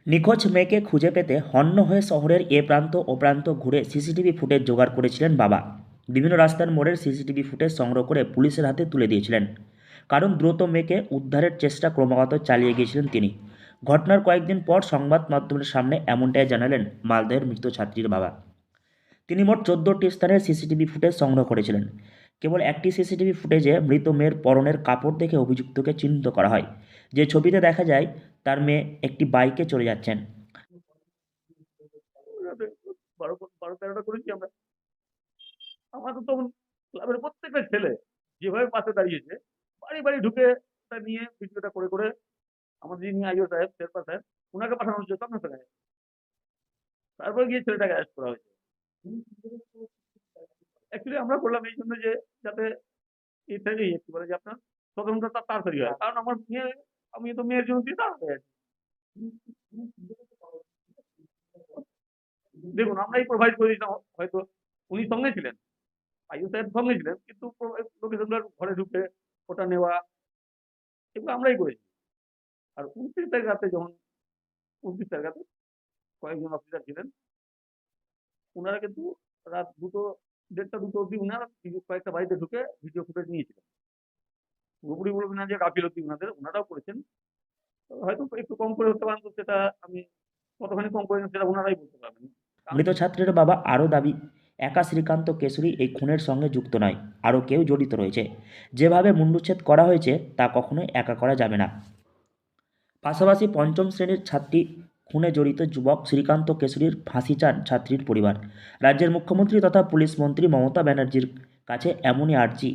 নিখোঁজ মেয়েকে খুঁজে পেতে হন্য হয়ে শহরের এ প্রান্ত ও প্রান্ত ঘুরে সিসিটিভি ফুটেজ জোগাড় করেছিলেন বাবা। বিভিন্ন রাস্তার মোড়ের সিসিটিভি ফুটেজ সংগ্রহ করে পুলিশের হাতে তুলে দিয়েছিলেন, কারণ দ্রুত মেয়েকে উদ্ধারের চেষ্টা ক্রমাগত চালিয়ে গিয়েছিলেন তিনি। ঘটনার কয়েকদিন পর সংবাদ মাধ্যমের সামনে এমনটাই জানালেন মালদহের মৃত ছাত্রীর বাবা। তিনি মোট 14টি স্থানের সিসিটিভি ফুটেজ সংগ্রহ করেছিলেন। কেবল একটি সিসিটিভি ফুটেজে মৃত মেয়ের পরনের কাপড় দেখে অভিযুক্তকে চিহ্নিত করা হয়। যে ছবিতে দেখা যায় তার মেয়ে একটি বাইকে চলে যাচ্ছেন। রাতে ১২-১৩টা করেছি আমরা। আমাদের তখন ক্লাবের প্রত্যেকটা ছেলে যেভাবে পাশে দাঁড়িয়েছে, বাড়ি, বাড়ি ঢুকে তা নিয়ে ভিডিওটা করে আমাদের যিনি আইও সাহেব, শেরপা সাহেব, উনাকে পাঠানো হচ্ছে সঙ্গে, সঙ্গে। তারপরে গিয়ে ছেলেটাকে অ্যারেস্ট করা হয়েছে। অ্যাকচুয়ালি আমরা করলাম এই জন্য যে যাতে এই থেকেই কি বলে যে আপনার তদন্তটা তাড়াতাড়ি হয়। কারণ আমার মেয়ে, আমি তো মেয়ের জন্য দিয়ে দাঁড়াতে আছি। দেখুন আমরাই প্রোভাইড করে দিতাম হয়তো, উনি সঙ্গে ছিলেন, আইও সাহেব সঙ্গে ছিলেন, কিন্তু লোকেশনটার ঘরে ঢুকে ওটা নেওয়া এগুলো আমরাই করেছি। আর ২৯ তারিখ রাতে যখন ২৯ তারিখ রাতে কয়েকজন অফিসার ছিলেন, উনারা কিন্তু রাত ২টো, ১:৩০ ২টো অব্দি উনারা কয়েকটা বাড়িতে ঢুকে ভিডিও ফুটেজ নিয়েছিলেন। পুরোপুরি বলবেন না যে গাফিলতি উনাদের, উনারাও করেছেন। তবে হয়তো একটু কম করে হতে পারেন, তো সেটা আমি কতখানি কম করেছেন সেটা উনারাই বলতে পারবেন। মৃত ছাত্রের বাবা আরও দাবি, একা শ্রীকান্ত কেশরী এই খুনের সঙ্গে যুক্ত নয়, আরও কেউ জড়িত রয়েছে। যেভাবে মুণ্ডুচ্ছেদ করা হয়েছে তা কখনোই একা করা যাবে না। পাশাপাশি পঞ্চম শ্রেণীর ছাত্রী খুনে জড়িত যুবক শ্রীকান্ত কেশরীর ফাঁসি চান ছাত্রীর পরিবার। রাজ্যের মুখ্যমন্ত্রী তথা পুলিশ মন্ত্রী মমতা ব্যানার্জির কাছে এমনই আর্জি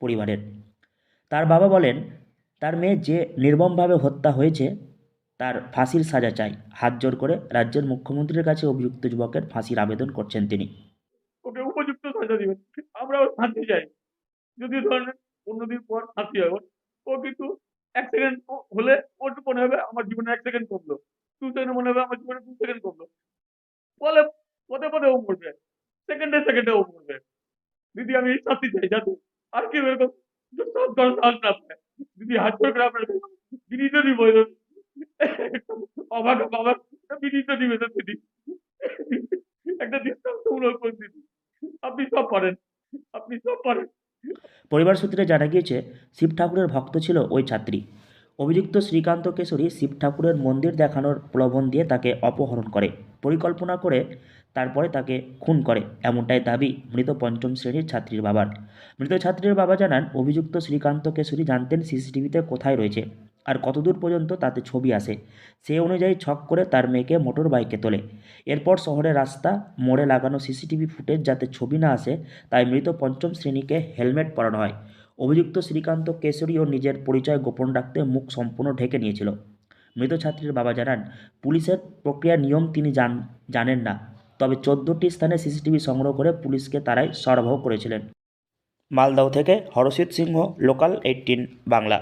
পরিবারের। তার বাবা বলেন, তার মেয়ে যে নির্মমভাবে হত্যা হয়েছে তার ফাঁসির সাজা চাই। হাত জোর করে রাজ্যের মুখ্যমন্ত্রীর কাছে অভিযুক্ত যুবকের ফাঁসির আবেদন করছেন তিনি। ওকে উপযুক্ত সাজা দিবেন, আমরাও শান্তি চাই। যদি ধরেন ১৫ দিন পর ফাঁসি হয় ওর, ও কিন্তু ১ সেকেন্ড হলে ওর মনে হবে আমার জীবনে ১ সেকেন্ড কমলো। ২ সেকেন্ড মনে হবে আমার জীবনে ২ সেকেন্ড কমলো। বলে পদে, পদে ও মরবে। সেকেন্ডে, সেকেন্ডে ও মরবে। দিদি আমি এই শাস্তি চাই যাতে আর কেউ এরকম দুঃসাহস করার সাহস না পায়। দিদি হাত জোড় করে আপনার বিনীত নিবেদন, অবাক অবাক বিনীত নিবেদন দিদি, একটা দৃষ্টান্তমূলক পরিস্থিতি। আপনি সব পারেন, আপনি সব পারেন। পরিবার সূত্রে জানা গিয়েছে, শিব ঠাকুরের ভক্ত ছিল ওই ছাত্রী। অভিযুক্ত শ্রীকান্ত কেশরী শিব ঠাকুরের মন্দির দেখানোর প্রলোভন দিয়ে তাকে অপহরণ করে, পরিকল্পনা করে তারপরে তাকে খুন করে, এমনটাই দাবি মৃত পঞ্চম শ্রেণীর ছাত্রীর বাবার। মৃত ছাত্রীর বাবা জানান, অভিযুক্ত শ্রীকান্ত কেশরী জানতেন সিসিটিভিতে কোথায় রয়েছে আর কতদূর পর্যন্ত তাতে ছবি আসে। সেই অনুযায়ী ছক করে তার মেয়েকে মোটর বাইকে তোলে। এরপর শহরের রাস্তা মোড়ে লাগানো সিসিটিভি ফুটেজ যাতে ছবি না আসে, তাই মৃত পঞ্চম শ্রেণীকে হেলমেট পরানো হয়। অভিযুক্ত শ্রীকান্ত কেশরীও নিজের পরিচয় গোপন রাখতে মুখ সম্পূর্ণ ঢেকে নিয়েছিল। মৃত ছাত্রীর বাবা জানান, পুলিশের প্রক্রিয়ার নিয়ম তিনি জানেন না, তবে 14টি স্থানে সিসিটিভি সংগ্রহ করে পুলিশকে তারাই সরবরাহ করেছিলেন। মালদহ থেকে হরষিত সিংহ, লোকাল 18 বাংলা।